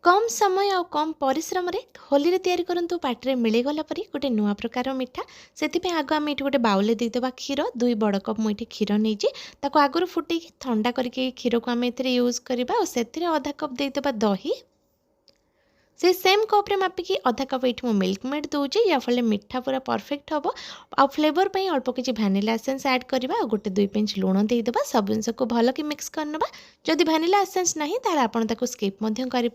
कम समय और कम परिश्रम होली रे तैयारी करंतु पार्टी मिलगला परी गोटे नुआ प्रकार मिठा से आग आम ये गोटे बाउल देदेबा क्षीर 2 बड़ कप मुझे क्षीर नहीं ताको आगुरी फुटे ठंडा करके क्षीर को आम यूज करवा और से अधा कप देदेबा दही से सेम कप रे मापिकी अधा कप ये मु मिल्क मेड दूचे या फल मिठा पूरा परफेक्ट हम आ फ्लेवर पर अल्प किसी भानिला एसेंस ऐड करवा और गोटे 2 पिंच लुण देदेबा सब जिनस को भल कि मिक्स करनबा जदि भानिला एसेंस नहीं ताला आपण ताको स्किप मध्य करें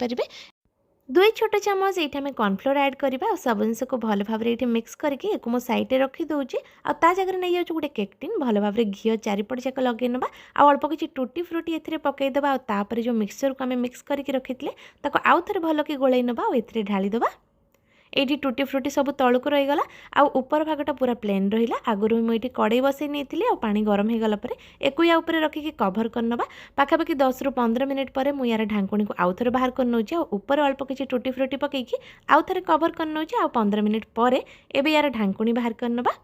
2 छोट चामच ये आम कॉर्नफ्लोर ऐड करवा और सब जिन को भल भाव ये मिक्स करके एक साइड रखी दूचे आ जगह नहीं जाऊँ गोटे केक टिन भल भाव घी चारिपट जाक लगे ना आ अल्प किसी टूटी फ्रुटी ए पकईदे और जो मिक्सचर को आम मिक्स करके रखी आउ थे भल कि गोल नवा और ये ढालीदे ये टूटी फ्रुटी सब तलू रहीगला आउ ऊपर भागटा पूरा प्लेन रहा आगुरी मुझे कड़े बसई नहीं और पानी गरम हो गला एक या रखिकी कभर करनबा पाखापाखि 10 ରୁ 15 मिनिट पर मुझे यार ढांकुणी को आउ थे बाहर कर नौचे और ऊपर अल्प किसी टूटी फ्रुटी पकईकी आउ थे कभर कर नौचे आ 15 मिनिट पर एबे यार ढांकुणी बाहर करनबा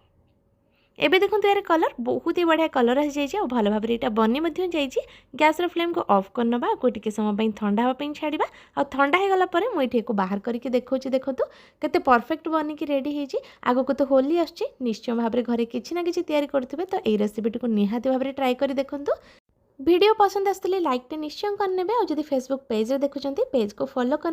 एबे देखो यार कलर बहुत ही बढ़िया कलर आसी जाइए और भल भाव यहाँ बनी जाइए गैस फ्लेम को ऑफ करनबा को टिके समय ठंडा हाँपाई छाड़ा और ठंडा हो गला मुझे बाहर करके देखो देखो केते परफेक्ट बनिकी रेडी होगी आगो को तो होली आसुची निश्चय भाव में घरे किसी ना कि तैयारी करुवे तो ये रेसिपी को निहाती भाव में ट्राए कर देखु वीडियो पसंद आसले लाइक टे निश्चय करने और जब फेसबुक पेज देखुं पेज को फॉलो कर